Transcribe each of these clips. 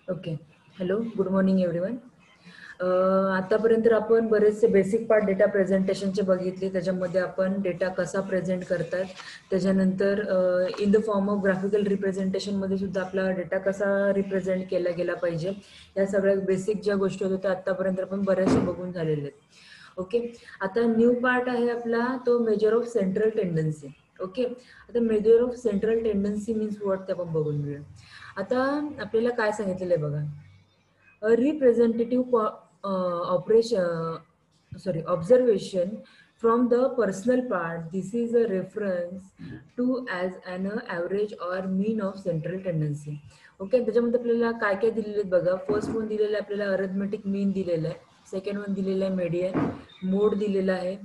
Okay. Hello, good morning everyone. आतापर्यंत आपण बरेचसे बेसिक पार्ट डेटा प्रेझेंटेशनचे बघितले. त्याच्यामध्ये आपण डेटा कसा प्रेझेंट करतात, त्याच्यानंतर in the form of graphical रिप्रेझेंटेशनमध्ये सुद्धा आपला डेटा कसा रिप्रेझेंट केला गेला पाहिजे, या सगळ्या बेसिक ज्या गोष्टी होत्या त्या आतापर्यंत आपण बऱ्याचशा बघून झालेल्या आहेत. ओके. आता न्यू पार्ट आहे आपला तो measure of central tendency. Okay. आता measure of central tendency means what ते आपण बघून घेऊया. आता आपल्याला काय सांगितलेलं आहे बघा. Representative observation from the personal part. This is a reference to as an average or mean of central tendency. Okay. त्याच्यामध्ये आपल्याला काय काय दिलेले आहेत बघा. फर्स्ट वन दिलेलं आहे आपल्याला अरिथमेटिक मीन दिलेलं आहे. सेकंड वन दिलेलं आहे मीडियन, मोड दिलेला आहे,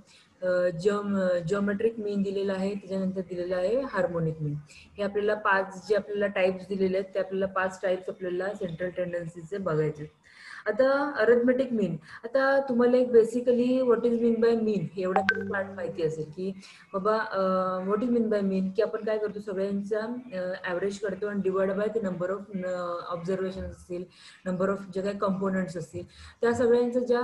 जिओमेट्रिक मीन दिलेला आहे, त्याच्यानंतर दिलेला आहे हार्मोनिक मीन. हे आपल्याला 5 जे आपल्याला टाइप्स दिलेले आहेत ते आपल्याला 5 टाइप्स आपल्याला सेंट्रल टेंडन्सीचे बघायचे. आता अरिथमेटिक मीन, आता तुम्हाला एक basically what is mean by mean एवढा पार्ट माहिती असेल की बाबा what is mean by mean, की आपण काय करतो सगळ्यांचा ॲव्हरेज करतो आणि divide by the number of observation असतील, नंबर ऑफ जे काही कंपोनंट्स असतील त्या सगळ्यांचं ज्या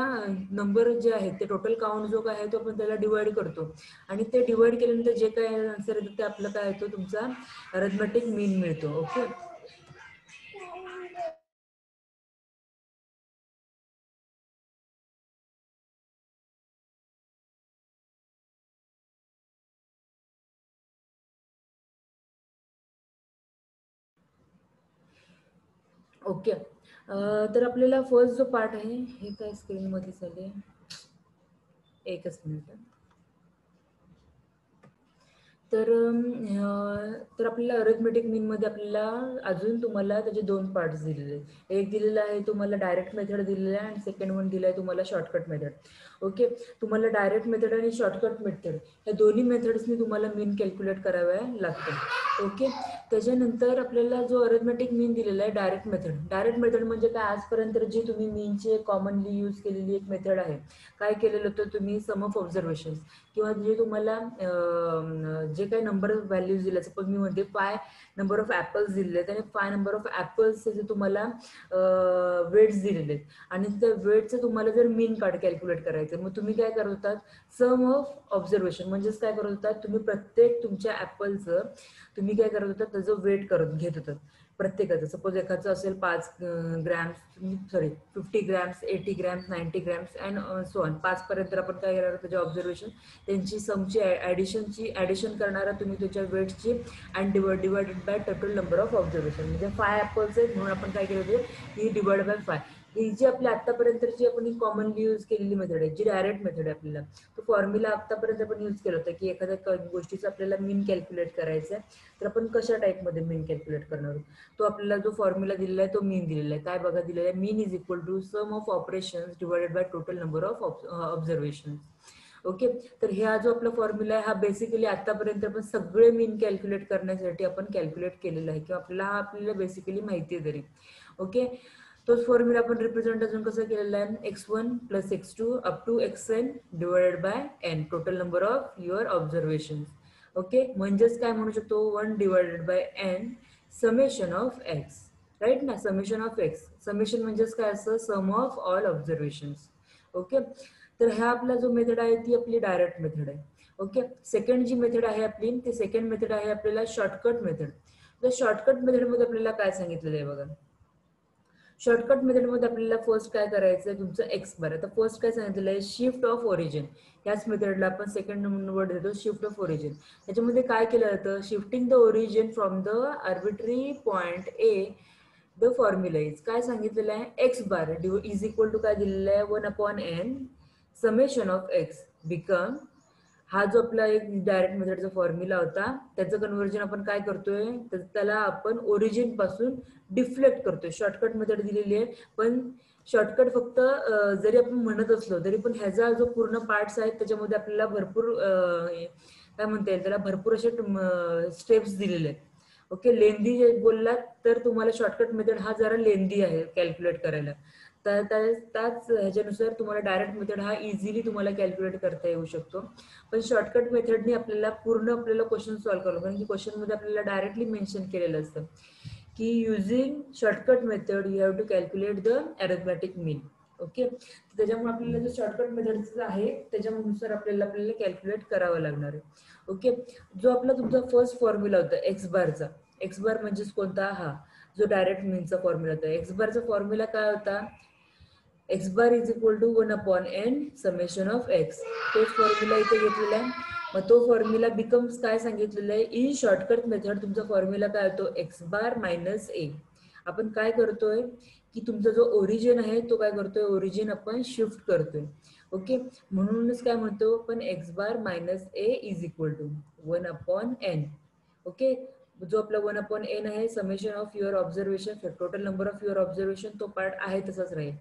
नंबर जे आहेत ते टोटल काउंट जो काय आहे तो आपण त्याला डिवाइड करतो आणि ते डिवाइड केल्यानंतर जे काय आन्सर येतं ते आपलं काय येतो तुमचा अरिथमेटिक मीन मिळतो. ओके. ओके. तर आपल्याला फर्स्ट जो पार्ट आहे हे काय स्क्रीनमध्ये चालले, एकच मिनिट. तर आपल्याला अरिथमेटिक मीनमध्ये आपल्याला अजून तुम्हाला त्याचे 2 पार्ट्स दिलेले आहेत. एक दिलेला आहे तुम्हाला डायरेक्ट मेथड दिलेला आहे आणि सेकंड वन दिला आहे तुम्हाला शॉर्टकट मेथड. ओके. तुम्हाला डायरेक्ट मेथड आणि शॉर्टकट मेथड या दोन्ही मेथड्सनी तुम्हाला मीन कॅल्क्युलेट कराव्या लागतं. ओके. त्याच्यानंतर आपल्याला जो अरिथमेटिक मीन दिलेला आहे डायरेक्ट मेथड म्हणजे काय, आजपर्यंत जी तुम्ही मीनचे कॉमनली यूज केलेली एक मेथड आहे. काय केलेलं होतं तुम्ही सम ऑफ ऑब्झर्वेशन किंवा जे तुम्हाला जे काही नंबर ऑफ व्हॅल्यूज दिले, सपोज मी म्हणते 5 नंबर ऑफ ॲपल्स दिलेले आहेत आणि 5 नंबर ऑफ ॲपल्सचे जे तुम्हाला वेट्स दिलेले आहेत आणि त्या वेटचं तुम्हाला जर मीन कॅल्क्युलेट करायचं, मग तुम्ही काय करत होतात सम ऑफ ऑब्झर्वेशन म्हणजेच काय करत होतात तुम्ही प्रत्येक तुमच्या ॲपलचं तुम्ही काय करत होतात त्याचं वेट घेत होतात प्रत्येकाचं. सपोज एखादं असेल 5 grams 50 grams, 80 grams, 90 grams and so on 5 पर्यंत आपण काय करणार त्याचे ऑब्झर्वेशन त्यांची समची ॲडिशन करणारा तुम्ही त्याच्या वेट्सची and divided by total number of observation. म्हणजे 5 ॲपल्स आहेत म्हणून आपण काय केलं होतं ही डिवाइड बाय 5. ही जी आपल्या आत्तापर्यंतची आपण कॉमनली यूज केलेली मेथड आहे जी डायरेक्ट मेथड आहे आपल्याला तो फॉर्म्युला आत्तापर्यंत आपण यूज केला होता की एखाद्या गोष्टीचं आपल्याला मीन कॅल्क्युलेट करायचं आहे तर आपण कशा टाईपमध्ये मीन कॅल्क्युलेट करणार आहोत. तो आपल्याला जो फॉर्म्युला दिलेला आहे तो मीन दिलेला आहे. काय बघा दिलेला आहे, mean is equal to sum of operations divided by total number of observation. Okay. तर हा जो आपला फॉर्म्युला आहे हा बेसिकली आतापर्यंत आपण सगळे मीन कॅल्क्युलेट करण्यासाठी आपण कॅल्क्युलेट केलेला आहे किंवा आपल्याला बेसिकली माहिती आहे तरी. ओके. तोच फॉर्म्युला आपण रिप्रेझेंट अजून कसं केलेला आहे, x1 plus x2 up to xn divided by n total number of your observation. Okay. म्हणजेच काय म्हणू शकतो 1 divided by n summation of x. Right ना, समेशन ऑफ x. समेशन म्हणजेच काय असं sum of all observations. Okay. तर हा आपला जो मेथड आहे ती आपली डायरेक्ट मेथड आहे. ओके. सेकंड जी मेथड आहे आपली ती सेकंड मेथड आहे आपल्याला शॉर्टकट मेथड. तर शॉर्टकट मेथडमध्ये आपल्याला काय सांगितलेलं आहे बघा. शॉर्टकट मेथडमध्ये आपल्याला फर्स्ट काय करायचं आहे तुमचं एक्स बार. आता फर्स्ट काय सांगितलेलं आहे शिफ्ट ऑफ ओरिजिन. याच मेथडला आपण सेकंड वर्ड देतो शिफ्ट ऑफ ओरिजिन. त्याच्यामध्ये काय केलं जातं shifting the origin from the arbitrary point A. The formula is काय सांगितलेलं आहे x bar is equal to काय दिलेलं आहे 1/n summation of x become. हा जो आपला एक डायरेक्ट मेथडचा फॉर्म्युला होता त्याचं कन्व्हर्जन आपण काय करतोय तर त्याला आपण ओरिजिन पासून डिफ्लेक्ट करतोय. शॉर्टकट मेथड दिलेली आहे पण शॉर्टकट फक्त जरी आपण म्हणत असलो तरी पण ह्याचा जो पूर्ण पार्ट्स आहेत त्याच्यामध्ये आपल्याला भरपूर काय म्हणता येईल त्याला भरपूर असे स्टेप्स दिलेले आहेत. ओके. लेंदी बोललात तर तुम्हाला शॉर्टकट मेथड हा जरा लेंदी आहे कॅल्क्युलेट करायला. त्याच ह्याच्यानुसार तुम्हाला डायरेक्ट मेथड हा इझिली तुम्हाला कॅल्क्युलेट करता येऊ शकतो. पण शॉर्टकट मेथडनी आपल्याला पूर्ण क्वेश्चन सॉल्व्ह करावं कारण की क्वेश्चनमध्ये आपल्याला डायरेक्टली मेन्शन केलेलं असतं की using shortcut method you have to calculate the arithmetic mean. Okay, त्याच्यामुळे आपल्याला जो शॉर्टकट मेथड आहे त्याच्यानुसार आपल्याला कॅल्क्युलेट करावं लागणार आहे. ओके, जो आपला तुमचा फर्स्ट फॉर्म्युला होता एक्स बारचा, एक्स बार म्हणजेच कोणता, हा जो डायरेक्ट मीनचा फॉर्म्युला होता. एक्स बारचा फॉर्म्युला काय होता, x bar is equal to 1/n summation of x. तोच फॉर्म्युला इथे घेतलेला आहे. मग तो फॉर्म्युला बिकम्स काय सांगितलेलं आहे, इन शॉर्टकट मेथड तुमचा फॉर्म्युला काय होतो, एक्स बार मायनस ए. आपण काय करतोय की तुमचा जो ओरिजिन आहे तो काय करतोय, ओरिजिन आपण शिफ्ट करतोय. ओके, म्हणूनच काय म्हणतो आपण, x bar minus a is equal to 1/n. Okay, जो आपला 1/n आहे summation of your observation, total number of your observation, तो पार्ट आहे तसाच राहील.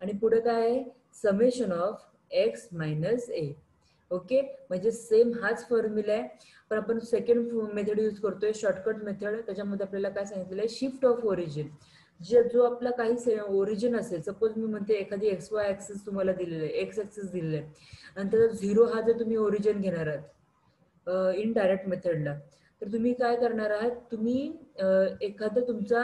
आणि पुढे काय आहे, summation of x minus a. Okay, म्हणजे सेम हाच फॉर्म्युला आहे, पण आपण सेकंड मेथड यूज करतोय शॉर्टकट मेथड. त्याच्यामध्ये आपल्याला काय सांगितलेलं आहे, शिफ्ट ऑफ ओरिजिन. जो आपला काही ओरिजिन असेल, सपोज मी म्हणते एखादी एक्स वाय ऍक्सिस तुम्हाला दिलेलं आहे, एक्स ऍक्सिस दिलेलं आहे, आणि त्याचा 0 हा जर तुम्ही ओरिजिन घेणार आहात इन डायरेक्ट मेथडला, तर तुम्ही काय करणार आहात, तुम्ही एखादा तुमचा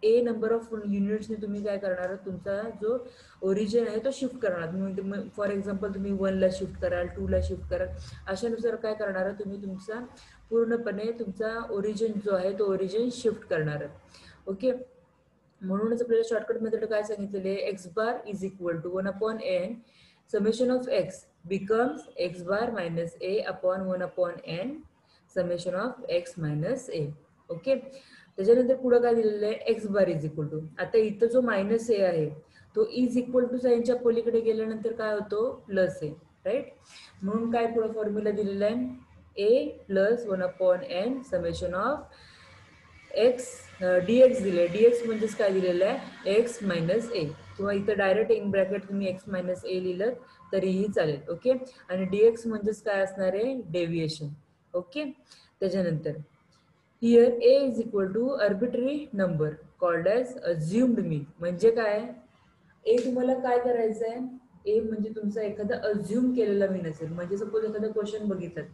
ए नंबर ऑफ युनिट्सने तुम्ही काय करणार आहात, तुमचा जो ओरिजिन आहे तो शिफ्ट करणार. फॉर एक्झाम्पल तुम्ही 1 ला शिफ्ट कराल, 2 ला शिफ्ट कराल, अशानुसार काय करणार आहात तुम्ही तुमचा पूर्णपणे तुमचा ओरिजिन जो आहे तो ओरिजिन शिफ्ट करणार आहात. ओके, म्हणूनच आपल्याला शॉर्टकट मेथड काय सांगितलेले आहे, x bar is equal to 1/n summation of x becomes x bar minus a upon 1/n summation of x minus a. Okay, त्याच्यानंतर पुढे काय दिलेलं आहे, x bar is equal to, आता इथं जो मायनस ए आहे तो इज इक्वल टू साईनच्या पलीकडे गेल्यानंतर काय होतो, प्लस ए, राईट. म्हणून काय पुढे फॉर्म्युला दिलेला आहे, a plus 1/n summation of x dx दिले. dx म्हणजेच काय दिलेलं आहे, एक्स मायनस ए, किंवा इथं डायरेक्ट इन ब्रॅकेट तुम्ही एक्स मायनस ए लिहिलं तरीही चालेल. ओके, आणि dx म्हणजेच काय असणार आहे, डेव्हिएशन. ओके, त्याच्यानंतर here a is equal to arbitrary number called as assumed mean. म्हणजे काय, ए तुम्हाला काय करायचं आहे, ए म्हणजे तुमचा एखादा अज्युम केलेला मीन असेल. म्हणजे सपोज एखादा क्वेश्चन बघितलं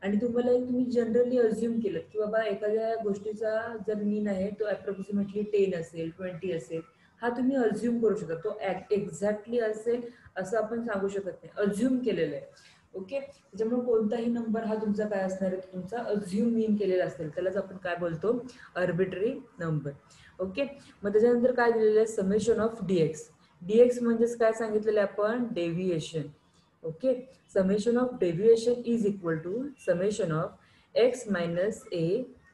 आणि तुम्ही जनरली अज्युम केलं की बाबा एखाद्या गोष्टीचा जर मीन आहे तो अप्रॉक्सिमेटली 10 असेल, 20 असेल, हा तुम्ही अज्युम करू शकता. तो एक्झॅक्टली असेल असं आपण सांगू शकत नाही, अज्युम केलेलं आहे. ओके, त्याच्यामुळे कोणताही नंबर हा तुमचा काय असणार आहे, तुमचा अज्युम मीन केलेला असेल त्यालाच आपण काय बोलतो, आर्बिट्ररी नंबर. ओके, मग त्याच्यानंतर काय दिलेलं आहे, समेशन ऑफ डीएक्स. डीएक्स म्हणजेच काय सांगितलेलं आहे आपण, deviation. Okay, summation of deviation is equal to summation of x minus a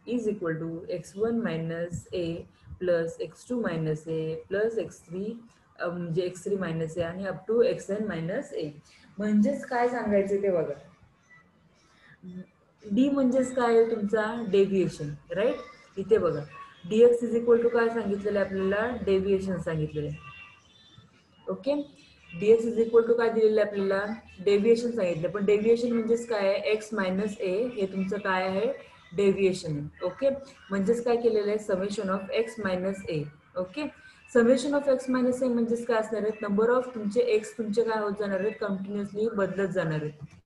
is equal to x1 minus a plus x2 minus a plus x3 म्हणजे x3 minus a आणि up to xn minus a. म्हणजेच काय सांगायचं ते बघा, D म्हणजेच काय तुमचा डेव्हिएशन, राईट. इथे बघा dx इज इक्वल टू काय सांगितलेलं आहे आपल्याला, डेव्हिएशन सांगितलेलं आहे. Okay, dx is equal to काय दिलेलं आहे आपल्याला, डेव्हिएशन सांगितलं. पण डेव्हिएशन म्हणजेच काय आहे, एक्स मायनस ए हे तुमचं काय आहे, डेव्हिएशन आहे. ओके, म्हणजेच काय केलेलं आहे, summation of x minus a. Okay, summation of x minus a म्हणजेच काय असणार आहे, नंबर ऑफ तुमचे एक्स तुमचे काय होत जाणार आहेत, कंटिन्युअसली बदलत जाणार आहेत.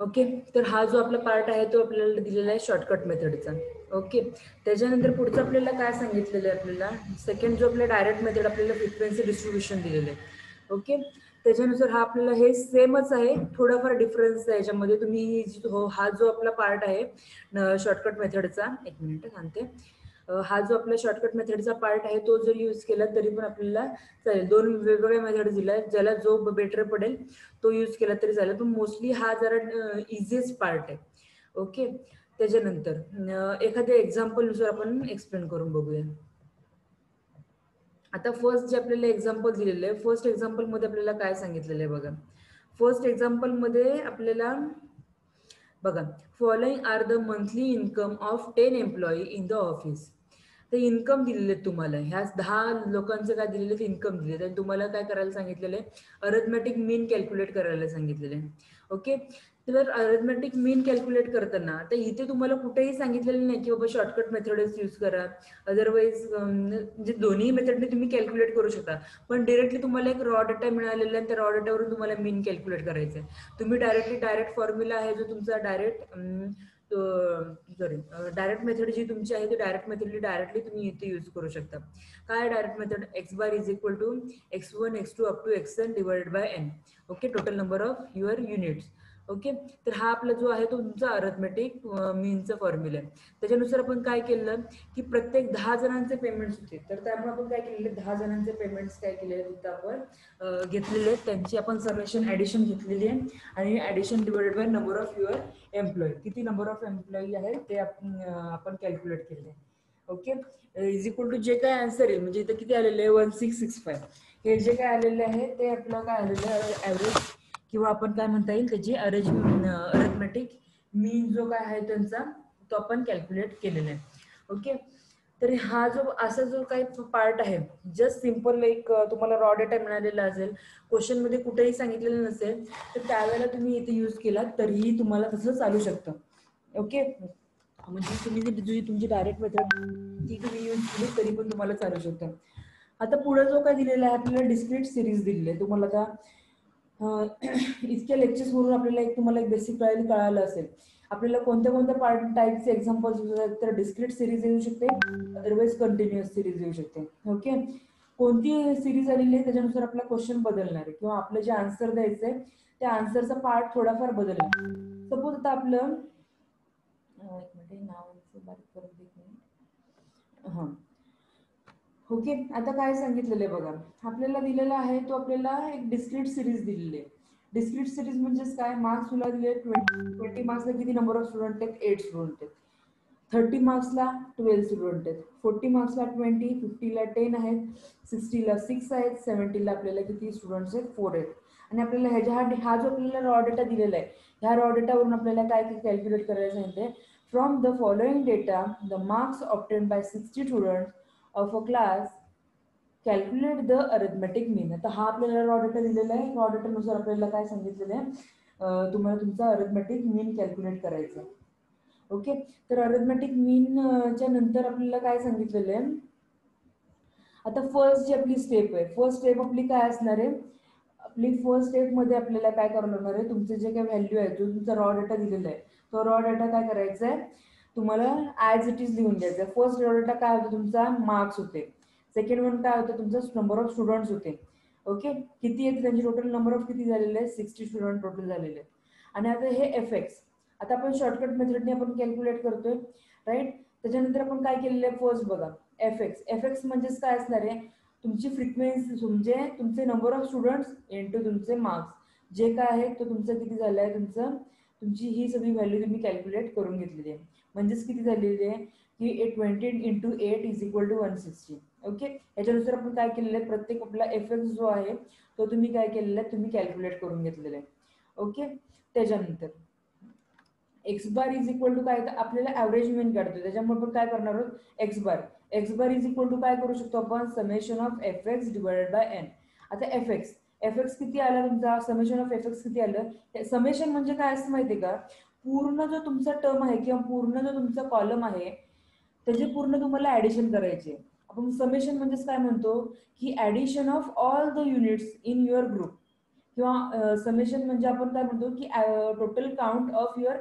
ओके, तर हा जो आपला पार्ट आहे तो आपल्याला दिलेला आहे शॉर्टकट मेथडचा. ओके, त्याच्यानंतर पुढचं आपल्याला काय सांगितलेलं आहे, आपल्याला सेकंड जो आपला डायरेक्ट मेथड आपल्याला फ्रिक्वेन्सी डिस्ट्रीब्युशन दिलेलं आहे. ओके, त्याच्यानुसार हा आपल्याला हे सेमच आहे, थोडाफार डिफरन्स आहे याच्यामध्ये. तुम्ही हा जो आपला पार्ट आहे शॉर्टकट मेथडचा, एक मिनिट सांगते, हा जो आपला शॉर्टकट मेथडचा पार्ट आहे तो जर यूज केला तरी पण आपल्याला चालेल. दोन वेगवेगळ्या मेथड दिल्या, ज्याला जो बेटर पडेल तो यूज केला तरी चालेल, पण मोस्टली हा जरा इझीएस्ट पार्ट आहे. ओके, त्याच्यानंतर एखाद्या एक्झाम्पल नुसार आपण एक्सप्लेन करून बघूया. आता फर्स्ट जे आपल्याला एक्झाम्पल दिलेलं आहे, फर्स्ट एक्झाम्पल मध्ये आपल्याला काय सांगितलेलं आहे बघा, फर्स्ट एक्झाम्पल मध्ये आपल्याला बघा, following are the monthly income of 10 employee in the office. ते इन्कम दिलेले तुम्हाला, ह्या 10 लोकांचं काय दिलेलं इन्कम दिलेलं आणि तुम्हाला काय करायला सांगितलेलं आहे, अरिथमेटिक मीन कॅल्क्युलेट करायला सांगितलेलं आहे. ओके, तर अरिथमेटिक मीन कॅल्क्युलेट करताना तर इथे तुम्हाला कुठेही सांगितलेलं नाही की बाबा शॉर्टकट मेथडच यूज करा, अदरवाईज म्हणजे दोन्ही मेथडने तुम्ही कॅल्क्युलेट करू शकता, पण डिरेक्टली तुम्हाला एक रॉ डेटा मिळालेला आहे, त्या रॉ डेटावरून तुम्हाला मीन कॅल्क्युलेट करायचं आहे. तुम्ही डायरेक्ट फॉर्म्युला आहे जो तुमचा डायरेक्ट मेथड जी तुमची आहे ती डायरेक्ट मेथड डायरेक्टली तुम्ही इथे यूज करू शकता. काय direct method, x bar is equal to x1 x2 up to xn divided by n. Okay, total number of your units. Okay, तर हा आपला जो आहे तो तुमचा अरिथमेटिक मीनचा फॉर्म्युला आहे. त्याच्यानुसार आपण काय केलं की प्रत्येक 10 जणांचे पेमेंट्स होते, तर त्यामुळे आपण काय केलेले 10 जणांचे पेमेंट्स काय केलेले तिथं आपण घेतलेले आहेत, त्यांची आपण समेशन ऍडिशन घेतलेली आहे आणि addition divided by number of your employee, किती नंबर ऑफ एम्प्लॉई आहे ते आपण कॅल्क्युलेट केले. ओके, इज इक्वल टू जे काय आन्सर येईल, म्हणजे इथं किती आलेले आहे 1665, हे जे काय आलेले आहे ते आपलं काय आलेलं आहे ॲव्हरेज, किंवा आपण काय म्हणता येईल त्याची अरिथमेटिक मीन जो काय आहे त्यांचा तो आपण कॅल्क्युलेट केलेला आहे. ओके, तर हा जो असा जो काही पार्ट आहे, जस्ट सिम्पल एक तुम्हाला रॉ डेटा मिळालेला असेल, क्वेश्चन मध्ये कुठेही सांगितलेलं नसेल, तर त्यावेळेला तुम्ही इथे यूज केला तरीही तुम्हाला तसं चालू शकतं. ओके, म्हणजे तुम्ही जी तुमची डायरेक्ट मेथड ती तुम्ही यूज केली तरी पण तुम्हाला चालू शकतं. आता पुढे जो काय दिलेला आहे आपल्याला डिस्क्रीट सिरीज दिलेली आहे. तुम्हाला आता इतक्या लेक्चर्स वरून आपल्याला एक तुम्हाला एक बेसिक कळालं असेल आपल्याला कोणत्या कोणत्या पार्ट टाईपचे एक्झाम्पल्स तर डिस्क्रीट सिरीज येऊ शकते, अदरवाईज कंटिन्युअस सिरीज येऊ शकते. ओके, कोणती सिरीज आलेली आहे त्याच्यानुसार आपला क्वेश्चन बदलणार आहे किंवा आपलं जे आन्सर द्यायचंय त्या आन्सरचा पार्ट थोडाफार बदलणार. सपोज आता आपलं एक मिनिट नावांचं बारीक करून देत. हां, ओके, आता काय सांगितलेलं आहे बघा, आपल्याला दिलेला आहे तो आपल्याला एक डिस्क्रीट सिरीज दिलेली आहे. डिस्क्रीट सिरीज म्हणजेच काय, मार्क्स तुला दिले 20 मार्क्सला किती नंबर ऑफ स्टुडंट आहेत, 8 स्टुडंट आहेत. 30 मार्क्सला 12 स्टुडंट आहेत, 40 मार्क्सला 20, 50ला 10 आहेत, 60ला 6 आहेत, 70ला आपल्याला किती स्टुडंट्स आहेत, 4 आहेत. आणि आपल्याला हा जो आपल्याला रॉ डेटा दिलेला आहे, ह्या रॉ डेटावरून आपल्याला काय कॅल्क्युलेट करायला सांगितलंय, from the following data the marks obtain by 60 students of a class calculate the arithmetic mean. आता हा आपल्याला रॉ डेटा दिलेला आहे, रॉ डेटानुसार आपल्याला काय सांगितलेलं आहे, तुम्हाला तुमचा अरिथमेटिक मीन कॅल्क्युलेट करायचा आहे. ओके, तर अरिथमेटिक मीनच्या नंतर आपल्याला काय सांगितलेलं आहे, आता फर्स्ट जी आपली स्टेप आहे, फर्स्ट स्टेप आपली काय असणार आहे, आपली फर्स्ट स्टेप मध्ये आपल्याला काय करावं लागणार आहे, तुमचे जे काही व्हॅल्यू आहे जो तुमचा रॉ डेटा दिलेला आहे तो रॉ डेटा काय करायचा आहे तुम्हाला ॲज इट इज लिहून द्यायचा. फर्स्ट रॉ डेटा काय होतं तुमचा, मार्क्स होते. सेकंड वन काय होतं तुमचं, नंबर ऑफ स्टुडंट्स होते. ओके, किती आहेत त्यांचे टोटल नंबर ऑफ किती झालेले आहे, 60 स्टुडंट टोटल झालेले आहेत. आणि आता हे एफ-एक्स आता आपण शॉर्टकट मेथडने आपण कॅल्क्युलेट करतोय, राईट. त्याच्यानंतर आपण काय केलेलं आहे, फर्स्ट बघा एफ-एक्स म्हणजेच काय असणार आहे, तुमची फ्रिक्वेन्सी म्हणजे तुमचे नंबर ऑफ स्टुडंट्स इंटू तुमचे मार्क्स जे काय आहे तो तुमचं किती झालं आहे, तुमची ही सगळी व्हॅल्यू तुम्ही कॅल्क्युलेट करून घेतलेली आहे. म्हणजेच किती झालेली आहे की 20 into 8 is equal to 160. Okay, याच्यानुसार आपण काय केलेलं आहे, प्रत्येक आपला एफ-एक्स जो आहे तो तुम्ही काय केलेला आहे, तुम्ही कॅल्क्युलेट करून घेतलेला आहे. ओके, त्याच्यानंतर x bar is equal to काय, आपल्याला ॲव्हरेज मीन काढतो त्याच्यामुळे आपण काय करणार आहोत, x bar is equal to काय करू शकतो आपण, summation of f x divided by n. आता एफ-एक्स किती आला तुमचा, समेशन ऑफ एफ-एक्स किती आलं, समेशन म्हणजे काय असं माहिती आहे का, पूर्ण जो तुमचा टर्म आहे किंवा पूर्ण जो तुमचा कॉलम आहे त्याचे पूर्ण तुम्हाला ऍडिशन करायचे. आपण समेशन म्हणजेच काय म्हणतो की addition of all the units in your group, किंवा समेशन म्हणजे आपण काय म्हणतो की total count of your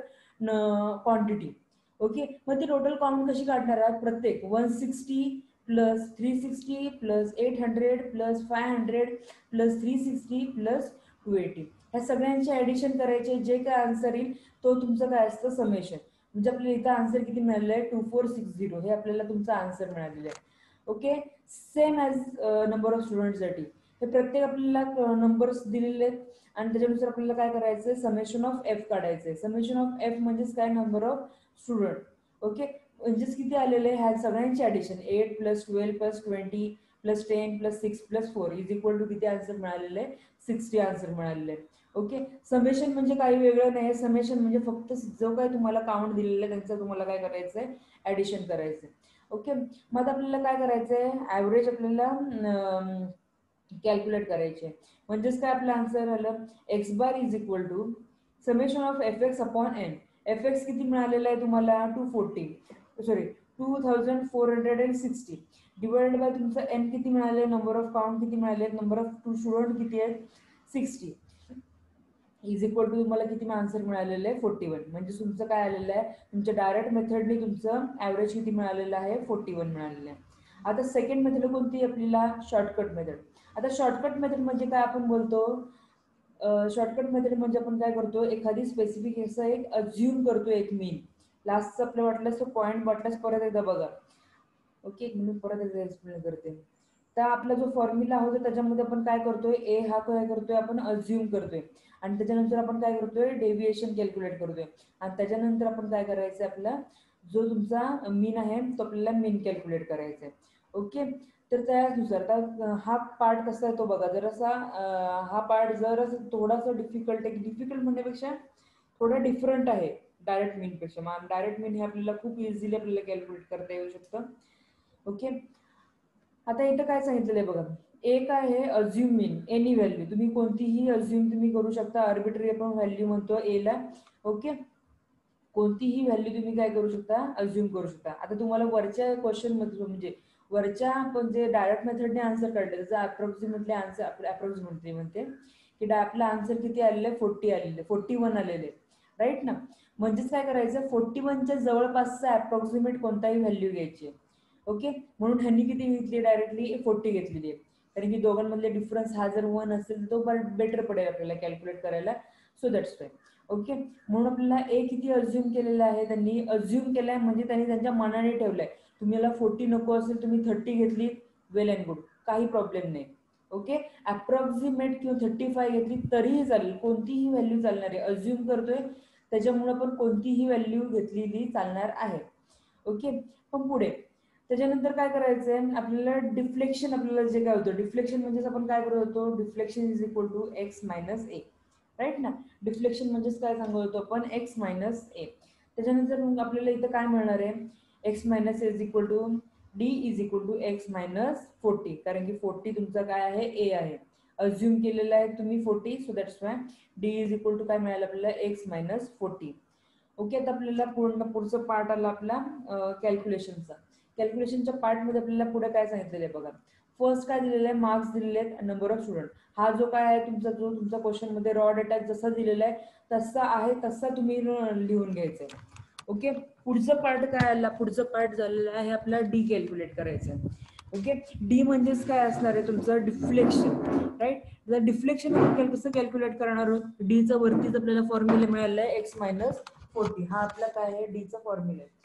quantity. Okay, मग ती टोटल काउंट कशी काढणार आहात, प्रत्येक 160 plus 360 plus 800 plus 500 plus 360 plus 280 ह्या सगळ्यांचे ऍडिशन करायचे, जे काय आन्सर येईल तो तुमचं काय असतं समेशन. म्हणजे आपल्याला इथं आन्सर किती मिळालेलं आहे, 2460 हे आपल्याला तुमचा आन्सर मिळालेलं आहे. Okay, same as number of स्टुडंटसाठी हे प्रत्येक आपल्याला नंबर्स दिलेले आहेत आणि त्याच्यानुसार आपल्याला काय करायचं, समेशन ऑफ एफ काढायचंय. समेशन ऑफ एफ म्हणजेच काय, नंबर ऑफ स्टुडंट. ओके, म्हणजेच किती आलेले आहे, ह्या सगळ्यांचे addition 8 plus 12 plus 20 plus 10 plus 6 plus 4 is equal to किती आन्सर मिळालेलं आहे, 60 आन्सर मिळालेलं आहे. ओके. समेशन म्हणजे काही वेगळं नाही, समेशन म्हणजे फक्त जो काही तुम्हाला काउंट दिलेला आहे त्यांचं तुम्हाला काय करायचं आहे, ॲडिशन करायचं आहे. ओके. मग आपल्याला काय करायचं आहे, ॲव्हरेज आपल्याला कॅल्क्युलेट करायचे. म्हणजेच काय आपलं आन्सर आलं, x bar is equal to summation of f x upon n. F x किती मिळालेला आहे तुम्हाला, 2460 डिवाइडेड बाय तुमचं एन किती मिळाले, नंबर ऑफ काउंट किती मिळाले, नंबर ऑफ स्टुडंट किती आहेत 60 इज इक्वल टू तुम्हाला किती आन्सर मिळालेलं आहे 41. म्हणजे तुमचं काय आलेलं आहे, तुमच्या डायरेक्ट मेथडने तुमचं ॲव्हरेज किती मिळालेलं आहे 41 मिळालेलं आहे. आता सेकंड मेथड कोणती आपल्याला, शॉर्टकट मेथड. आता शॉर्टकट मेथड म्हणजे काय आपण बोलतो, शॉर्टकट मेथड म्हणजे आपण काय करतो, एखादी स्पेसिफिक असं एक अज्युम करतो एक मीन. लास्टचं आपलं वाटलं तर पॉईंट वाटल्यास परत एकदा बघा. ओके, एक मिनिट परत एकदा एक्सप्लेन करते. तर आपला जो फॉर्म्युला होता त्याच्यामध्ये आपण काय करतोय, ए हा काय करतोय आपण अज्युम करतोय आणि त्याच्यानंतर आपण काय करतोय, डेव्हिएशन कॅल्क्युलेट करतोय आणि त्याच्यानंतर आपण काय करायचं, आपला जो तुमचा मीन आहे तो आपल्याला मीन कॅल्क्युलेट करायचा आहे. ओके. तर त्यानुसार हा पार्ट कसा आहे तो बघा जरासा, हा पार्ट जर थोडासा डिफिकल्ट आहे, डिफिकल्ट म्हणण्यापेक्षा थोडा डिफरंट आहे डायरेक्ट मीनपेक्षा. मग डायरेक्ट मीन हे आपल्याला खूप इझिली आपल्याला कॅल्क्युलेट करता येऊ शकतं. ओके. आता इथं काय सांगितलेलं आहे बघा, एक आहे अज्युम मीन एनी व्हॅल्यू, तुम्ही कोणतीही अज्युम तुम्ही करू शकता, आर्बिट्ररी आपण व्हॅल्यू म्हणतो एला. ओके. कोणतीही व्हॅल्यू तुम्ही काय करू शकता, अज्युम करू शकता. आता तुम्हाला वरच्या क्वेश्चन मध्ये म्हणजे वरच्या आपण जे डायरेक्ट मेथडने आन्सर काढले त्याचा अप्रॉक्सिमेटली आन्सर अप्रॉक्सिमेटली म्हणते की आपला आन्सर किती आलेलं आहे, 40 आलेले, 41 आलेले, राईट ना. म्हणजेच काय करायचं, 41च्या जवळपासचा अप्रॉक्सिमेट कोणताही व्हॅल्यू घ्यायची. ओके. म्हणून ह्यांनी किती घेतली, डायरेक्टली 40 घेतलेली आहे, कारण की दोघांमधले डिफरन्स हा जर 1 असेल तो बेटर पडेल आपल्याला कॅल्क्युलेट करायला. So that's Y. ओके. म्हणून आपल्याला ए किती अज्युम केलेलं आहे, त्यांनी अज्युम केलाय म्हणजे त्यांनी त्यांच्या मनाने ठेवलंय. तुम्हाला 40 नको असेल, तुम्ही 30 घेतली, वेल अँड गुड, काही प्रॉब्लेम नाही. ओके. अप्रॉक्सिमेट किंवा 35 घेतली तरीही चालेल, कोणतीही व्हॅल्यू चालणार आहे, अज्युम करतोय त्याच्यामुळे पण कोणतीही व्हॅल्यू घेतलेली चालणार आहे. ओके. पण पुढे त्याच्यानंतर काय करायचंय आपल्याला, डिफ्लेक्शन. आपल्याला जे काय होतं डिफ्लेक्शन म्हणजेच आपण काय करत होतो, deflection is equal to x minus a, right ना. डिफ्लेक्शन म्हणजेच काय सांगत होतो आपण, एक्स मायनस ए. त्याच्यानंतर मग आपल्याला इथं काय मिळणार आहे, x minus is equal to d is equal to x minus 40, कारण की 40 तुमचा काय आहे, ए आहे, अज्युम केलेला आहे तुम्ही 40. So that's why d is equal to काय मिळालं आपल्याला, एक्स मायनस 40. ओके. आता आपल्याला पुढचं पार्ट आला आपला कॅल्क्युलेशनचा. कॅल्क्युलेशनच्या पार्टमध्ये आपल्याला पुढे काय सांगितलेलं आहे बघा. फर्स्ट काय दिलेलं आहे, मार्क्स दिलेले आहेत, नंबर ऑफ स्टुडंट. हा जो काय आहे तुमचा, जो तुमचा क्वेश्चन मध्ये रॉ डेटा जसा दिलेला आहे तसा आहे तसा तुम्ही लिहून घ्यायचा आहे. ओके. पुढचं पार्ट काय आला, पुढचं पार्ट झालेलं आहे आपला डी कॅल्क्युलेट करायचं आहे. ओके. डी म्हणजेच काय असणार आहे तुमचं, डिफ्लेक्शन, राईट. जर डिफ्लेक्शन आपण कसं कॅल्क्युलेट करणार आहोत, डीचा वरतीच आपल्याला फॉर्म्युला मिळालेला आहे एक्स मायनस 40. हा आपला काय आहे, डीचा फॉर्म्युला आहे.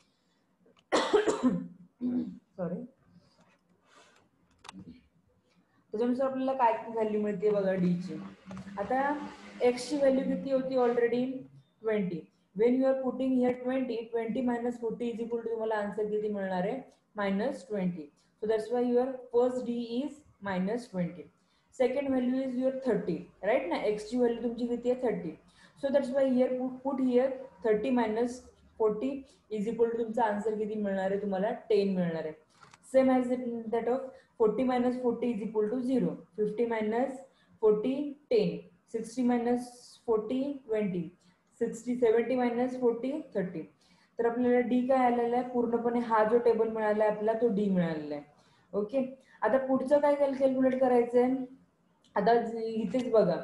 सॉरी. त्याच्यानुसार आपल्याला काय व्हॅल्यू मिळते बघा डीची. आता एक्स ची व्हॅल्यू किती होती already, 20. When you are putting here 20 minus 40 is equal to तुम्हाला आन्सर किती मिळणार आहे, -20. So that's why your first d is -20. Second value is your 30, right ना. एक्स ची व्हॅल्यू तुमची किती आहे, 30. So that's why here put here 30 minus 40 is equal to तुमचा आन्सर किती मिळणार आहे तुम्हाला, 10 मिळणार आहे. Same as that of 40 minus 40 is equal to 0. 50 minus 40, 10. 60 minus 40, 20. 70 minus 40, 30. तर आपल्याला डी काय आलेला आहे, पूर्णपणे हा जो टेबल मिळाला आहे आपल्याला तो डी मिळालेला आहे. ओके. आता पुढचं काय कॅल्क्युलेट करायचंय, आता इथेच बघा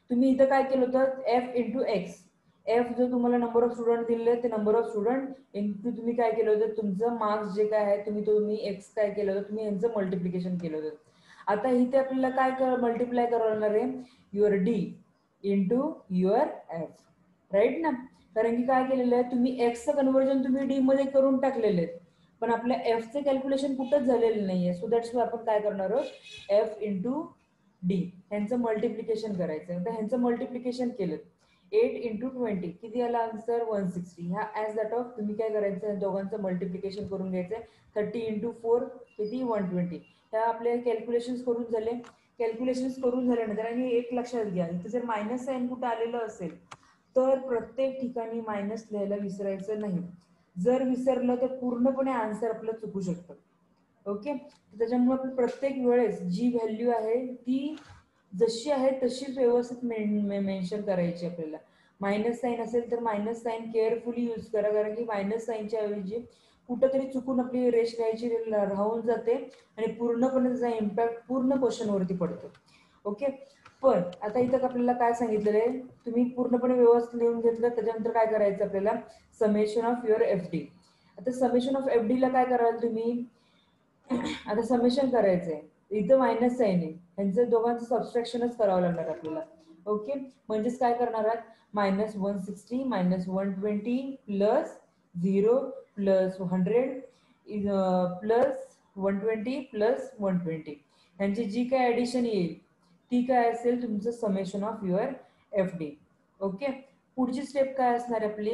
तुम्ही इथं काय केलं होतं, एफ इंटू एक्स. एफ जो तुम्हाला नंबर ऑफ स्टुडंट दिलेले ते नंबर ऑफ स्टुडंट इंटू तुम्ही काय केलं होतं, तुमचं मार्क्स जे काय आहे तुम्ही एक्स काय केलं होतं, तुम्ही यांचं मल्टिप्लिकेशन केलं होतं. आता इथे आपल्याला काय मल्टिप्लाय करणार आहे, your d into your f, right ना. कारण की काय केलेलं आहे तुम्ही, एक्सचं कन्व्हर्जन तुम्ही डी मध्ये करून टाकलेले आहेत, पण आपल्या एफचं कॅल्क्युलेशन कुठंच झालेलं नाहीये. सो दॅट्स वाय आपण काय करणार आहोत, एफ इंटू डी ह्यांचं मल्टिप्लिकेशन करायचं. तर ह्यांचं मल्टिप्लिकेशन केलं 8 इंटू 20 किती आला आन्सर, 160. ह्या ॲज दॅट ऑफ तुम्ही काय करायचं, दोघांचं मल्टिप्लिकेशन करून घ्यायचं. 30 इंटू 4 किती, 120. ह्या आपले कॅल्क्युलेशन करून झाले. कॅल्क्युलेशन्स करून झाल्यानंतर, आणि एक लक्षात घ्या, इथे जर मायनस साईन कुठं आलेलं असेल तर प्रत्येक ठिकाणी मायनस लिहायला विसरायचं नाही. जर विसरलं तर पूर्णपणे आन्सर आपलं चुकू शकतं. ओके, त्याच्यामुळे प्रत्येक वेळेस जी व्हॅल्यू आहे ती जशी आहे तशीच व्यवस्थित मेन्शन करायची आपल्याला. मायनस साईन असेल तर मायनस साईन केअरफुली यूज करा, कारण की मायनस साईनच्या ऐवजी कुठंतरी चुकून आपली रेष घ्यायची राहून जाते आणि पूर्णपणे त्याचा इम्पॅक्ट पूर्ण क्वेश्चनवरती पडतो. ओके, पण आता इथं आपल्याला काय सांगितलेलं आहे, तुम्ही पूर्णपणे व्यवस्थित लिहून घेतलं, त्याच्यानंतर काय करायचं आपल्याला, summation of your F D. आता समेशन ऑफ एफ डी ला काय कराल तुम्ही, आता समेशन करायचंय, इथं मायनस साईन आहे, यांचं दोघांचं सबस्ट्रॅक्शनच करावं लागणार आपल्याला. ओके, म्हणजेच काय करणार आहात, -160 -120 प्लस 0 प्लस 100 प्लस 120 प्लस 120, यांची जी काय ऍडिशन येईल ती काय असेल, तुमचं summation of your F D. Okay, पुढची स्टेप काय असणार आपली,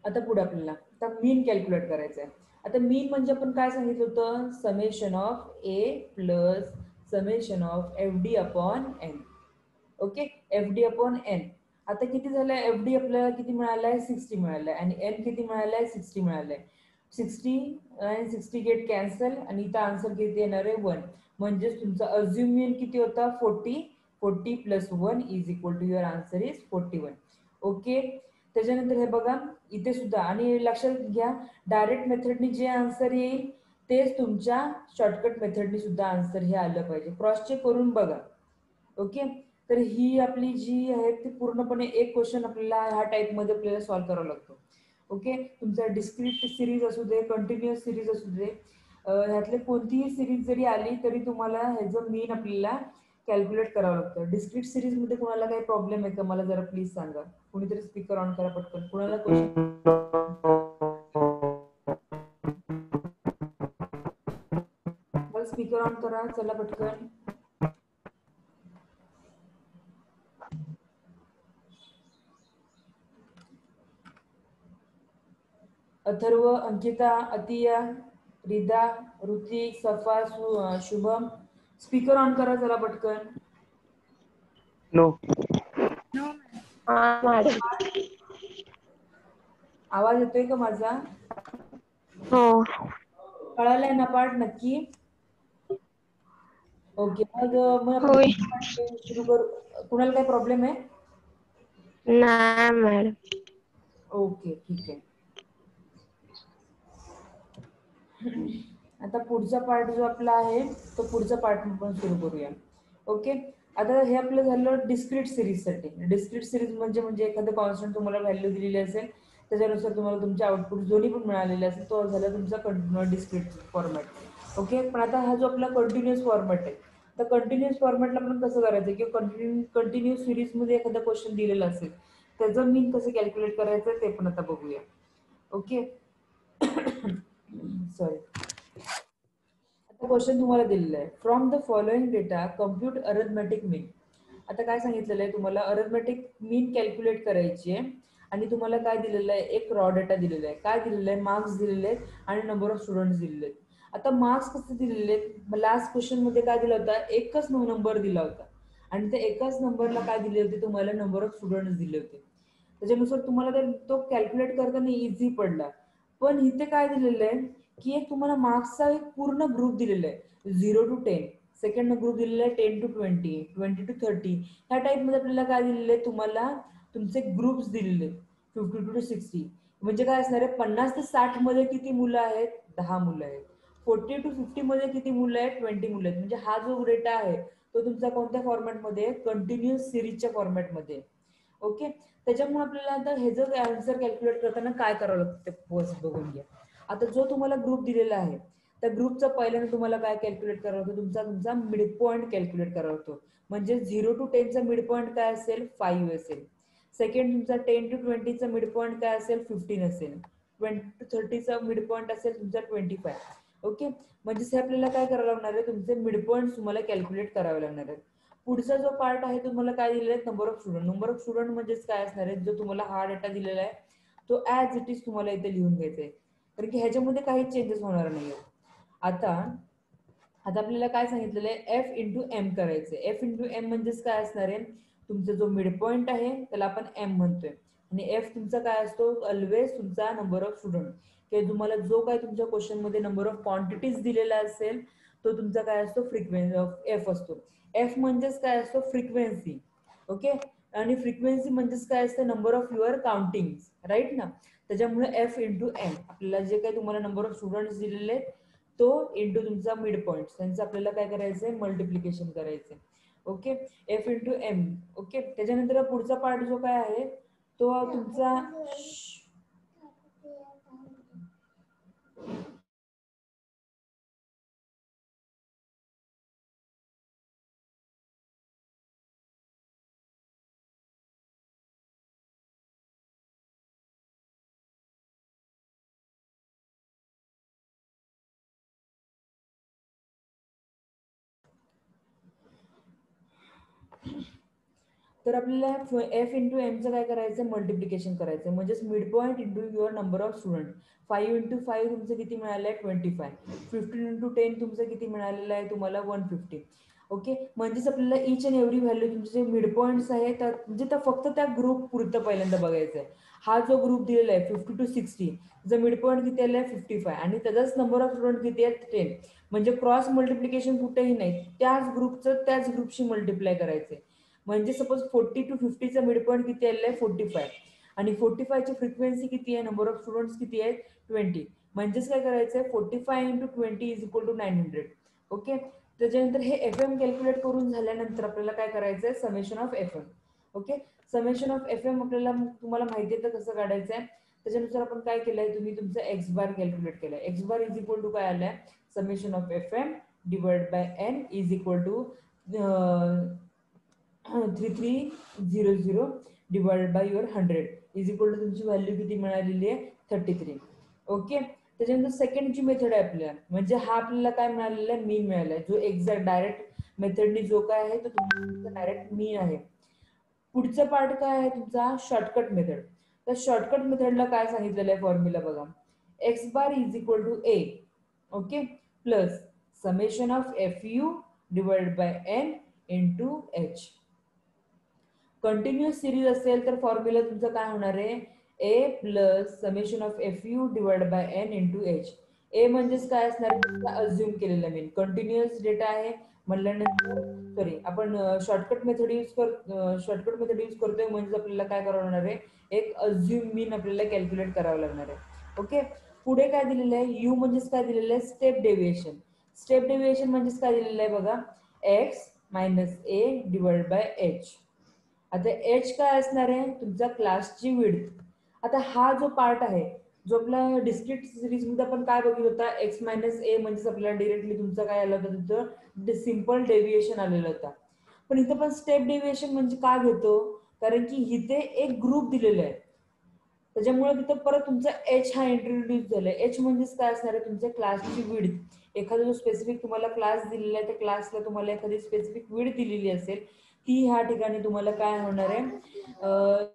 आता पुढे आपल्याला आता मीन कॅल्क्युलेट करायचं आहे. आता मीन म्हणजे आपण काय सांगितलं होतं, summation of a plus summation of f d upon n. Okay, f d upon n. आता किती झालंय, एफ डी आपल्याला किती मिळालाय, 60 मिळालाय, आणि एन किती मिळालाय, 60 मिळालाय. 60 आणि 60 गेट कॅन्सल, आणि इथं आन्सर किती येणार आहे, 1. म्हणजेच तुमचा अज्युम मीन किती होता, 40 plus 1 is equal to your answer is 41. Okay, त्याच्यानंतर हे बघा इथे सुद्धा, आणि लक्षात घ्या, डायरेक्ट मेथडनी जे आन्सर येईल तेच तुमच्या शॉर्टकट मेथडनी सुद्धा आन्सर हे आलं पाहिजे. क्रॉस चेक करून बघा. ओके, तर ही आपली जी आहे ती पूर्णपणे एक क्वेश्चन आपल्याला ह्या टाईपमध्ये आपल्याला सॉल्व्ह करावा लागतो. ओके, तुमचा डिस्क्रीट सिरीज असू दे, कंटिन्युअस सिरीज असू दे, ह्यातले कोणतीही सिरीज जरी आली तरी तुम्हाला ह्याचं मीन आपल्याला कॅल्क्युलेट करावं लागतं. डिस्क्रीट सिरीज मध्ये कुणाला काही प्रॉब्लेम आहे का, मला जरा प्लीज सांगा. कुणीतरी स्पीकर ऑन करा पटकन. कुणाला क्वेश्चन, मला स्पीकर ऑन करा, चला पटकन. अथर्व, अंकिता, अतिया, रिदा, ऋतिक, सफा, शुभम, स्पीकर ऑन करा जरा पटकन. नो. आवाज येतोय का माझा, हो. कळालाय ना पाठ नक्की. ओके, मग होय. आपण सुरू करू. कुणाला काही प्रॉब्लेम आहे, नाही मॅडम. ओके ठीक आहे. आता पुढचा पार्ट जो आपला आहे तो पुढचा पार्ट आपण सुरू करूया. ओके, आता हे आपलं झालं डिस्क्रीट सिरीज साठी. डिस्क्रीट सिरीज म्हणजे एखादं कॉन्स्टंट तुम्हाला व्हॅल्यू दिलेली असेल, त्याच्यानुसार तुम्हाला तुमचे आउटपुट दोन्ही पण मिळालेले असेल, तो झाला तुमचा डिस्क्रीट फॉर्मॅट. ओके, पण आता हा जो आपला कंटिन्युअस फॉर्मॅट आहे, तर कंटिन्युअस फॉर्मॅटला आपण कसं करायचं, किंवा कंटिन्युअस सिरीज मध्ये एखादा क्वेश्चन दिलेला असेल त्याचं मीन कसं कॅल्क्युलेट करायचं ते पण आता बघूया. Okay, sorry. आता क्वेश्चन तुम्हाला दिलेला आहे, from the following data compute arithmetic mean. आता काय सांगितलेलं आहे, तुम्हाला अरिथमेटिक मीन कॅल्क्युलेट करायची आहे, आणि तुम्हाला काय दिलेलं आहे, एक रॉ डेटा दिलेला आहे. काय दिलेलं आहे, मार्क्स दिलेले आहेत आणि नंबर ऑफ स्टुडंट्स दिलेले आहेत. आता मार्क्स कसे दिलेले आहेत, लास्ट क्वेश्चन मध्ये काय दिला होता, एकच नंबर दिला होता, आणि त्या एकाच नंबरला काय दिले होते, तुम्हाला नंबर ऑफ स्टुडंट्स दिले होते. त्याच्यानुसार तुम्हाला तो कॅल्क्युलेट करताना इझी पडला. पण इथे काय दिलेलं आहे की एक तुम्हाला मार्क्सचा एक पूर्ण ग्रुप दिलेला आहे, 0 to 10. सेकंड ग्रुप दिलेला आहे 10 to 20, 20 to 30. ह्या टाईपमध्ये आपल्याला काय दिलेलं आहे, तुम्हाला तुमचे ग्रुप्स दिलेले आहेत 52 to 60. म्हणजे काय असणार आहे, 50 ते 60 मध्ये किती मुलं आहेत, 10 मुलं आहेत. 40 to 50 मध्ये किती मुलं आहेत, 20 मुलं आहेत. म्हणजे हा जो डेटा आहे तो तुमचा कोणत्या फॉर्मॅटमध्ये, कंटिन्युअस सिरीजच्या फॉर्मॅटमध्ये. ओके, त्याच्यामुळे आपल्याला आता हे जर आन्सर कॅल्क्युलेट करताना काय करावं लागतं ते बघून घ्या. आता जो तुम्हाला ग्रुप दिलेला आहे त्या ग्रुपचा पहिल्यांदा तुम्हाला काय कॅल्क्युलेट करावं होतं, तुमचा मिड पॉईंट कॅल्क्युलेट करावा होतो. म्हणजे 0 to 10 चा मिड पॉईंट काय असेल, 5 असेल. सेकंड तुमचा 10 to 20 चा मिड पॉईंट काय असेल, 15 असेल. 20 to 30 चा मिड पॉईंट असेल तुमचा 25. ओके, म्हणजे हे आपल्याला काय करावं लागणार आहे, तुमचे मिड पॉईंट तुम्हाला कॅल्क्युलेट करावे लागणार आहेत. पुढचा जो पार्ट आहे तुम्हाला काय दिलेला आहे, number of student. Number of student म्हणजेच काय असणार आहे, जो तुम्हाला हा डेटा दिलेला आहे तो ऍज इट इज तुम्हाला इथे लिहून घ्यायचा आहे, कारण की ह्याच्यामध्ये काही चेंजेस होणार नाही. आता आता आपल्याला काय सांगितलेलं आहे, एफ इंटू एम करायचं. एफ इंटू एम म्हणजेच काय असणार आहे, तुमचा जो मिड पॉईंट आहे त्याला आपण एम म्हणतोय, आणि एफ तुमचा काय असतो, ऑलवेज तुमचा नंबर ऑफ स्टुडंट, किंवा तुम्हाला जो काय तुमच्या क्वेश्चन मध्ये नंबर ऑफ क्वांटिटीज दिलेला असेल तो तुमचा काय असतो, फ्रिक्वेन्सी एफ असतो. एफ म्हणजेच काय असतो, फ्रिक्वेन्सी. ओके, आणि फ्रिक्वेन्सी म्हणजेच काय असतं, number of your counting, right ना. त्याच्यामुळे एफ इंटू एम, आपल्याला जे काही तुम्हाला नंबर ऑफ स्टुडंट्स दिलेले आहेत तो इंटू तुमचा मिड पॉईंट, त्यांचं आपल्याला काय करायचंय, मल्टिप्लिकेशन करायचंय. Okay, f into m. Okay, त्याच्यानंतर पुढचा पार्ट जो काय आहे तो तुमचा, तर आपल्याला एफ इंटू एमचं काय करायचं, मल्टिप्लिकेशन करायचं, म्हणजेच mid point into your number of student. 5 into 5 तुमचं किती मिळालं आहे, 25. 15 इंटू 10 तुमचं किती मिळालेलं आहे तुम्हाला, 150. ओके, म्हणजेच आपल्याला इच अँड एव्हरी व्हॅल्यू तुमचे जे मिड पॉईंट्स आहे तर म्हणजे त्या फक्त त्या ग्रुप पुरतं पहिल्यांदा बघायचं आहे. हा जो ग्रुप दिलेला आहे 50 to 60, त्याचा मिड पॉईंट किती आला आहे, 55, आणि त्याचाच नंबर ऑफ स्टुडंट किती आहेत, 10. म्हणजे क्रॉस मल्टिप्लिकेशन कुठेही नाही, त्याच ग्रुपचं त्याच ग्रुपशी मल्टिप्लाय करायचंय. म्हणजे सपोज 40 to 50चा मिड पॉईंट किती आलेला आहे, 45, आणि 45ची फ्रिक्वेन्सी किती आहे, नंबर ऑफ स्टुडंट्स किती आहेत, 20. म्हणजेच काय करायचंय, 45 into 20 is equal to 900. Okay, त्याच्यानंतर हे एफ एम कॅल्क्युलेट करून झाल्यानंतर आपल्याला काय करायचंय, summation of f m. Okay, summation of f m आपल्याला तुम्हाला माहिती आहे तर कसं काढायचं आहे, त्याच्यानुसार आपण काय केलंय, तुम्ही तुमचं एक्स बार कॅल्क्युलेट केलाय. X bar is equal to काय आलाय, summation of f m divide by n is equal to 3300 divide by your 100 is equal to तुमची व्हॅल्यू किती मिळालेली आहे, 33. ओके, त्याच्यानंतर सेकंडची मेथड आहे आपल्याला, म्हणजे हा आपल्याला काय मिळालेला आहे, मीन मिळाला आहे, जो एक्झॅक्ट डायरेक्ट मेथडनी जो काय आहे तो तुमचा डायरेक्ट मीन आहे. पुढचा पार्ट काय आहे तुमचा, शॉर्टकट मेथड. तर शॉर्टकट मेथडला काय सांगितलेलं आहे फॉर्म्युला बघा, x bar is equal to a, okay, plus summation of f u divide by n into h. Continuous series असेल तर फॉर्म्युला तुमचा काय होणार आहे, a plus summation of f u divide by n into h. A म्हणजेच काय असणार, assume केलेलं मीन, कंटिन्युअस डेटा आहे म्हणल्यानंतर, सॉरी आपण शॉर्टकट मेथड यूज करतोय, म्हणजे आपल्याला काय करावं लागणार आहे, एक अज्युम मीन आपल्याला कॅल्क्युलेट करावं लागणार आहे. ओके, पुढे काय दिलेलं आहे, यू म्हणजेच काय दिलेलं आहे, स्टेप डेव्हिएशन. स्टेप डेव्हिएशन म्हणजेच काय दिलेलं आहे बघा, x minus A divide by H. आता एच काय असणार आहे, तुमचा क्लासची विड्थ. आता हा जो पार्ट आहे जो आपला डिस्क्रीट सिरीज मध्ये आपण काय बघितलं होता, एक्स मायनस ए म्हणजेच आपल्याला डिरेक्टली तुमचं काय आलं होतं, तिथं सिम्पल डेव्हिएशन आलेलं होता. पण इथं पण स्टेप डेव्हिएशन म्हणजे काय घेतो, कारण की इथे एक ग्रुप दिलेला आहे, त्याच्यामुळे तिथं परत तुमचा एच हा इंट्रोड्यूस झालाय. एच म्हणजेच काय असणार आहे, तुमच्या क्लासची विड्थ. एखादा जो स्पेसिफिक तुम्हाला क्लास दिलेला आहे त्या क्लासला तुम्हाला एखादी स्पेसिफिक विड्थ दिलेली असेल, ती ह्या ठिकाणी तुम्हाला काय होणार आहे,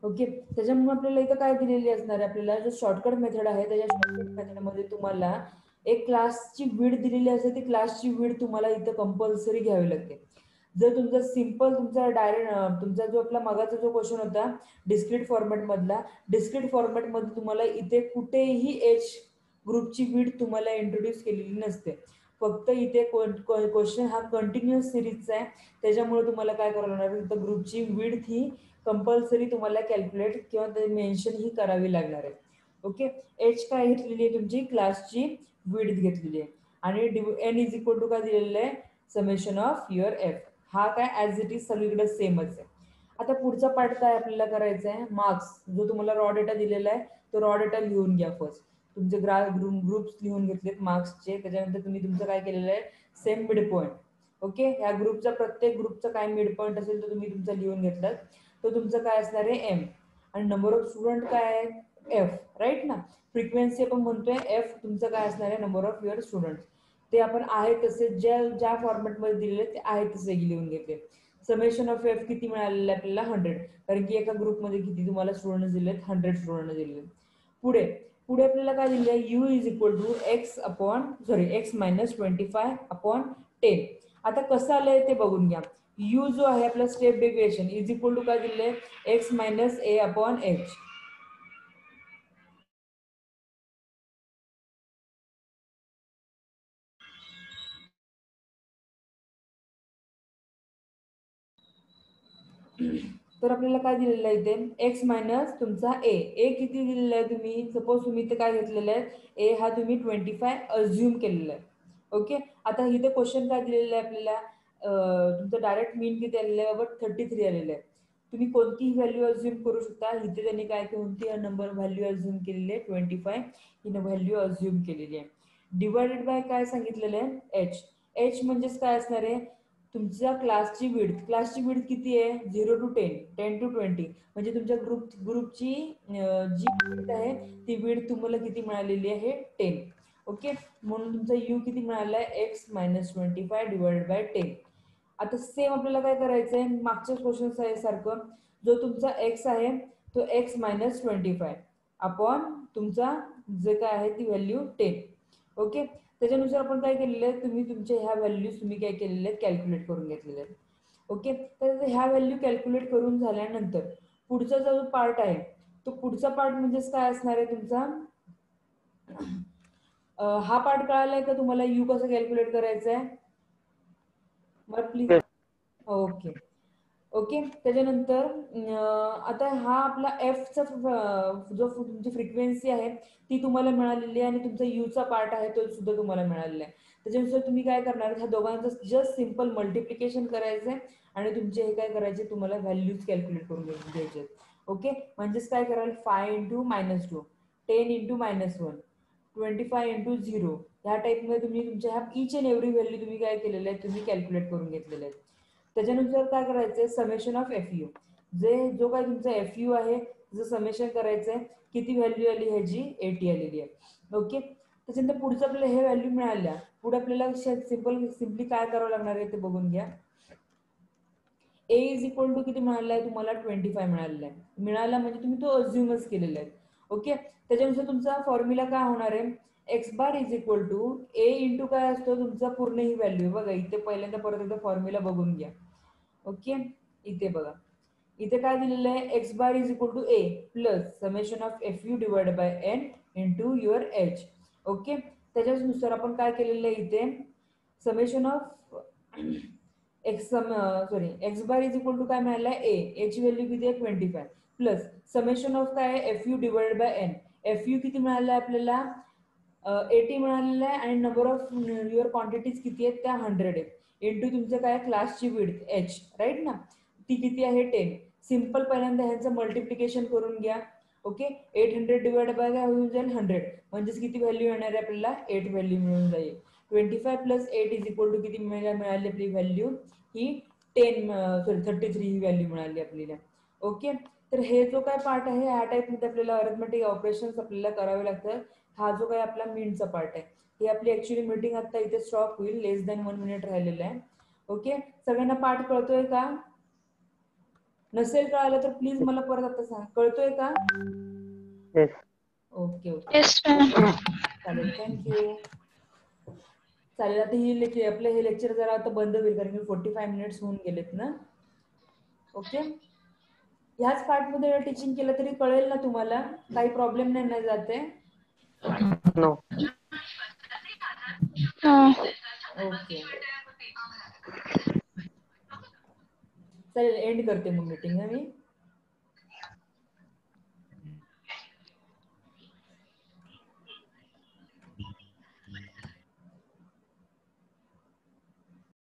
ओके. त्याच्यामुळे आपल्याला इथं काय दिलेली असणार आहे, आपल्याला जो शॉर्टकट मेथड आहे त्याच्या शॉर्टकट मेथडमध्ये तुम्हाला एक क्लासची विड्थ दिलेली असते, ती क्लासची विड्थ तुम्हाला इथं कंपल्सरी घ्यावी लागते. जर तुमचा सिम्पल तुमचा डायरेक्ट तुमचा जो आपला मगाचा जो क्वेश्चन होता डिस्क्रीट फॉर्मॅट मधला, डिस्क्रीट फॉर्मॅट मध्ये तुम्हाला इथे कुठेही एच ग्रुपची विड्थ तुम्हाला इंट्रोड्यूस केलेली नसते. फक्त इथे क्वेश्चन हा कंटिन्युअस सिरीजचा आहे, त्याच्यामुळे तुम्हाला काय करावं लागणार, इथं ग्रुपची विड्थ ही कंपल्सरी तुम्हाला कॅल्क्युलेट किंवा ते मेन्शन ही करावी लागणार आहे. ओके, एच काय घेतलेली आहे, तुमची क्लासची विड्थ घेतलेली आहे, आणि एन इज इक्वल टू काय दिलेलं आहे, समेशन ऑफ युअर एफ. हा काय ऍज इट इज सगळीकडे सेमच आहे. आता पुढचा पार्ट काय आपल्याला करायचा आहे, मार्क्स. जो तुम्हाला रॉ डेटा दिलेला आहे तो रॉ डेटा लिहून घ्या फर्स्ट. तुमचे ग्रुप्स लिहून घेतलेत मार्क्सचे, त्याच्यानंतर तुम्ही तुमचं काय केलेलं आहे, सेम मिड पॉईंट. ओके, ह्या ग्रुपचा प्रत्येक ग्रुपचा काय मिड पॉईंट असेल तो तुम्ही तुमचा लिहून घेतलात, तो तुमचं काय असणार आहे एम, आणि नंबर ऑफ स्टुडंट काय आहे एफ, राईट ना. फ्रिक्वेन्सी आपण म्हणतोय एफ तुमचं काय असणार आहे नंबर ऑफ युअर स्टुडंट, ते आपण आहे तसे ज्या फॉर्मॅटमध्ये दिलेले ते आहे तसे लिहून घेतले. समेशन ऑफ एफ किती मिळालेलं आहे आपल्याला 100, कारण की एका ग्रुपमध्ये किती तुम्हाला स्टुडंट दिलेत 100 स्टुडंट दिलेले. पुढे पुढे आपल्याला काय दिले u is equal to x minus 25 upon 10. आता कसं आलंय ते बघून घ्या. यू जो आहे आपला step deviation is equal to काय दिले x minus a upon h. तर आपल्याला काय दिलेलं आहे इथे एक्स मायनस तुमचा ए किती दिलेला आहे तुम्ही, सपोज तुम्ही इथे काय घेतलेलं आहे ए हा तुम्ही 25 अज्युम केलेला आहे. ओके, आता इथे क्वेश्चन काय दिलेलं आहे आपल्याला, तुमचं डायरेक्ट मीन किती आलेलं आहे बाबा 33 आलेलं आहे. तुम्ही कोणतीही व्हॅल्यू अज्युम करू शकता. इथे त्यांनी काय कोणती नंबर व्हॅल्यू अज्युम केलेली आहे 25 ही व्हॅल्यू अज्युम केलेली आहे. डिवायडेड बाय काय सांगितलेलं आहे एच म्हणजेच काय असणार आहे तुमच्या क्लासची विड्थ किती आहे 0 to 10, 10 to 20, म्हणजे तुमच्या ग्रुपची जी विड्थ आहे ती विड्थ तुम्हाला किती मिळालेली आहे 10. ओके, म्हणून तुमचा यू किती मिळाला आहे एक्स मायनस 25 डिवाइडेड बाय 10. आता सेम आपल्याला काय करायचंय मागच्या क्वेश्चन आहे सारखं, जो तुमचा एक्स आहे तो एक्स मायनस 25 अपॉन तुमचा जे काय आहे ती व्हॅल्यू 10. ओके, त्याच्यानुसार आपण काय केलेलं आहे तुम्ही तुमच्या ह्या व्हॅल्यूज तुम्ही काय केलेले आहेत कॅल्क्युलेट करून घेतलेले आहेत. ओके, तर ह्या व्हॅल्यू कॅल्क्युलेट करून झाल्यानंतर पुढचा जो पार्ट आहे तो पुढचा पार्ट म्हणजेच काय असणार आहे तुमचा, हा पार्ट कळालाय का तुम्हाला यू कसं कॅल्क्युलेट करायचं आहे मला प्लीज. ओके ओके, त्याच्यानंतर आता हा आपला एफचा जो तुमची फ्रिक्वेन्सी आहे ती तुम्हाला मिळालेली आहे आणि तुमचा यूचा पार्ट आहे तो सुद्धा तुम्हाला मिळालेला आहे. त्याच्यानुसार तुम्ही काय करणार ह्या दोघांचं जस्ट सिंपल मल्टिप्लिकेशन करायचं आहे आणि तुमचे हे काय करायचे तुम्हाला व्हॅल्यूज कॅल्क्युलेट करून घ्यायचे. ओके, म्हणजेच काय कराल 5 इंटू -2, 10 इंटू -1, 25 इंटू 0 ह्या टाईपमध्ये तुम्ही तुमच्या ह्या इच अँड एव्हरी व्हॅल्यू तुम्ही काय केलेलं आहे तुम्ही कॅल्क्युलेट करून घेतलेले आहेत. त्याच्यानुसार काय करायचंय समेशन ऑफ एफ यू, जो काय तुमचा एफ यू आहे जर समेशन करायचंय किती व्हॅल्यू आली ह्याची 80 आलेली आहे. ओके, त्याच्यानंतर पुढचं आपल्याला हे व्हॅल्यू मिळाल्या पुढे आपल्याला सिम्पली काय करावं लागणार आहे ते बघून घ्या. ए इज इक्वल टू किती मिळाला आहे तुम्हाला 25 मिळालेला आहे. मिळाला म्हणजे तुम्ही तो अज्युमच केलेला आहे. ओके, त्याच्यानुसार तुमचा फॉर्म्युला काय होणार आहे x bar is equal to a into काय असतो तुमचा पूर्ण ही व्हॅल्यू बघा इथे पहिल्यांदा परत एकदा फॉर्म्युला बघून घ्या. ओके, इथे बघा इथे काय दिलेलं आहे x bar is equal to a plus summation of f u divide by n into your h. Okay, त्याच्यानुसार आपण काय केलेलं आहे इथे summation of x bar is equal to काय मिळालं आहे ए ची व्हॅल्यू किती आहे 25 प्लस समेशन ऑफ काय f u divide by n, f u किती मिळालं आहे आपल्याला 80 मिळालेलं आहे आणि नंबर ऑफ युअर क्वांटिटीज किती आहेत त्या 100 आहेत इंटू तुमचं काय क्लासची विड्थ एच, राईट ना, ती किती आहे 10. सिंपल पहिल्यांदा ह्यांचं मल्टिप्लिकेशन करून घ्या. ओके, 800 डिवाइड बाय काय होऊन जाईल 100, म्हणजेच किती व्हॅल्यू येणार आहे आपल्याला 8 व्हॅल्यू मिळून जाईल. 25 प्लस 8 इज इक्वल टू किती मिळाली आपली व्हॅल्यू ही 33 ही व्हॅल्यू मिळाली आपल्याला. ओके, तर हे जो काय पार्ट आहे ह्या टाईपमध्ये आपल्याला अरिथमेटिक ऑपरेशन्स आपल्याला करावे लागतात. हा जो काय आपला मीनचा पार्ट आहे ही आपली ऍक्च्युअली मीटिंग आता इथे स्टॉप होईल, लेस दॅन 1 मिनिट राहिलेलं आहे. ओके, सगळ्यांना पार्ट कळतोय का, नसेल कळालं तर प्लीज मला परत आता सांग कळतोय का. ओके ओके चालेल, थँक्यू. चालेल, आता ही आपलं हे लेक्चर जरा आता बंद होईल कारण की 45 मिनिट्स होऊन गेलेत ना. ओके, ह्याच पार्टमध्ये टीचिंग केलं तरी कळेल ना तुम्हाला, काही प्रॉब्लेम नाही ना जाते. नो. ओके चालेल, एंड करते मग मीटिंग मी.